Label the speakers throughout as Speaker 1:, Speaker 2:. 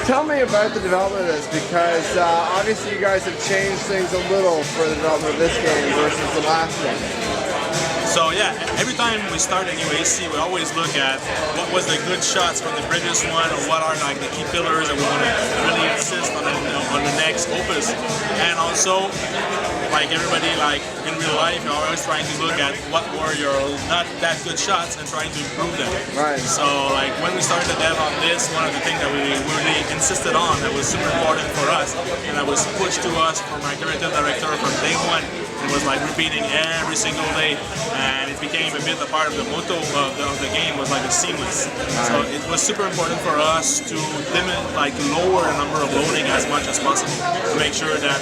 Speaker 1: Tell me about the development of this, because obviously you guys have changed things a little for the development of this game versus the last one.
Speaker 2: So yeah, every time we start a new AC, we always look at what was the good shots from the previous one, or what are like the key pillars that we want to really insist on the next opus. And also, like everybody, like in real life, you're always trying to look at what were your not that good shots and trying to improve them.
Speaker 1: Right.
Speaker 2: So like when we started the dev on this, one of the things that we really insisted on that was super important for us, and that was pushed to us from our creative director from day one, it was like repeating every single day, and it became a bit a part of the motto of the game, was like a seamless. Right. So it was super important for us to limit, like lower the number of loading as much as possible, to make sure that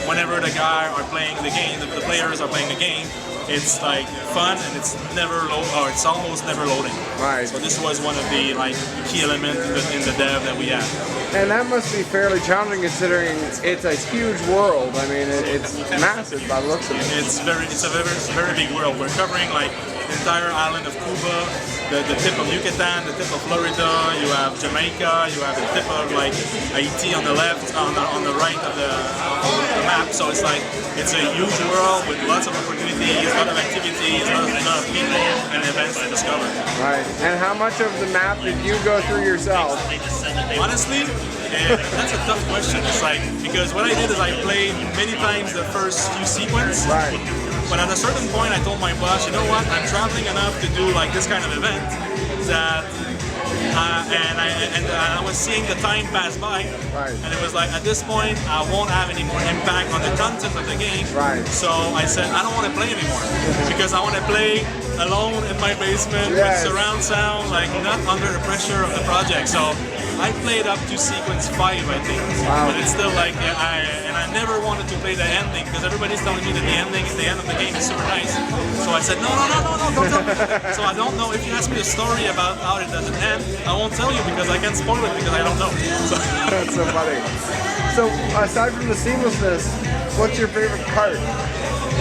Speaker 2: whenever the guy are playing the game, the players are playing the game, it's like fun and it's never load, or it's almost never loading.
Speaker 1: Right.
Speaker 2: So this was one of the like key elements in the dev that we have.
Speaker 1: And that must be fairly challenging, considering it's a huge world. I mean, it's massive by the looks of it.
Speaker 2: It's a very big world. We're covering like the entire island of Cuba, the tip of Yucatan, the tip of Florida. You have Jamaica. You have the tip of like Haiti on the left, on the right of the map. So it's like it's a huge world with lots of opportunities, a lot of activities, a lot of people and events to discover.
Speaker 1: Right. And how much of the map did you go through yourself?
Speaker 2: Honestly, that's a tough question. It's like, because what I did is I played many times the first few sequences.
Speaker 1: Right.
Speaker 2: But at a certain point, I told my boss, you know what? I'm traveling enough to do like this kind of event that. And I was seeing the time pass by,
Speaker 1: right.
Speaker 2: And it was like, at this point, I won't have any more impact on the content of the game.
Speaker 1: Right.
Speaker 2: So I said, I don't want to play anymore, because I want to play alone in my basement with surround sound, like not under the pressure of the project. So I played up to sequence 5, I think.
Speaker 1: Wow.
Speaker 2: But it's still like, I never wanted to play the ending, because everybody's telling me that the ending at the end of the game is super nice. So I said, no, don't tell me. So I don't know. If you ask me a story about how it doesn't end, I won't tell you, because I can't spoil it, because I don't know. So.
Speaker 1: That's so funny. So aside from the seamlessness, what's your favorite part?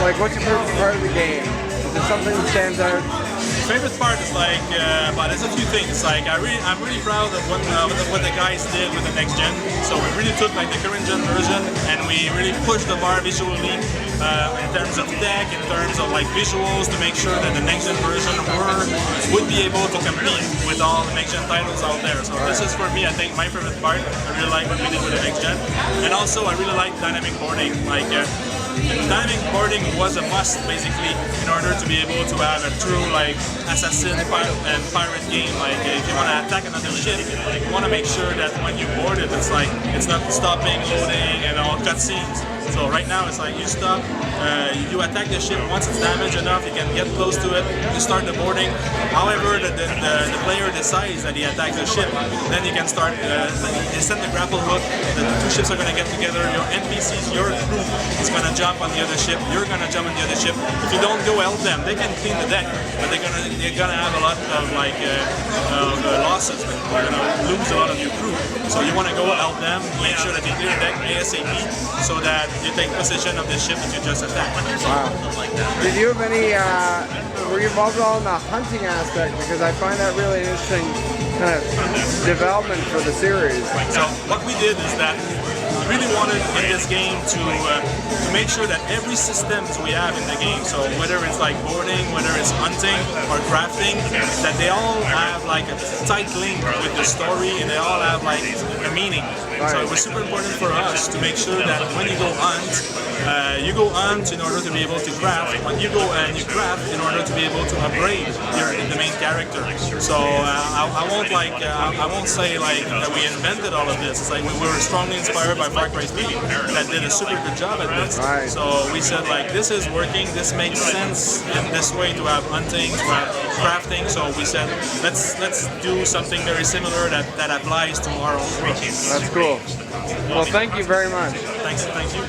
Speaker 1: Like, what's your favorite part of the game? Is there something that stands out?
Speaker 2: Favorite part is like, but there's a few things. Like I'm really proud of what the guys did with the next gen. So we really took like the current gen version and we really pushed the bar visually in terms of tech, in terms of like visuals, to make sure that the next gen version would be able to compete with all the next gen titles out there. So this is for me, I think, my favorite part. I really like what we did with the next gen, and also I really like dynamic boarding. Like. Dynamic boarding was a must, basically, in order to be able to have a true like assassin and pirate game. Like if you want to attack another ship, you want to make sure that when you board it, it's like it's not stopping, loading, and all cutscenes. So right now it's like you stop, you attack the ship. Once it's damaged enough, you can get close to it. You start the boarding. However, the player decides that he attacks the ship, then you can start. You send the grapple hook. The two ships are going to get together. Your NPCs, your crew, is going to jump on the other ship. You're going to jump on the other ship. If you don't go help them, they can clean the deck, but they're gonna have a lot of like losses. They're going to lose a lot of your crew. So you want to go help them, make sure that you clear the deck ASAP, so that you take possession of the ship that you just attacked.
Speaker 1: Wow. Did you have any, were you involved at all in the hunting aspect? Because I find that really interesting kind of development for the series.
Speaker 2: So what we did is that we really wanted in this game to make sure that every systems we have in the game, so whether it's like boarding, whether it's hunting or crafting, that they all have like a tight link with the story, and they all have like a meaning. Right. So it was super important for us to make sure that when you go hunt in order to be able to craft. When you go and you craft in order to be able to upgrade the main character. So I won't say like that we invented all of this. It's like we were strongly inspired by Far Cry 3 that did a super good job at this.
Speaker 1: Right.
Speaker 2: So we said like, this is working. This makes sense in this way to have hunting, to have crafting. So we said let's do something very similar that applies to our own world.
Speaker 1: That's cool. Well, thank you very much.
Speaker 2: Thank you.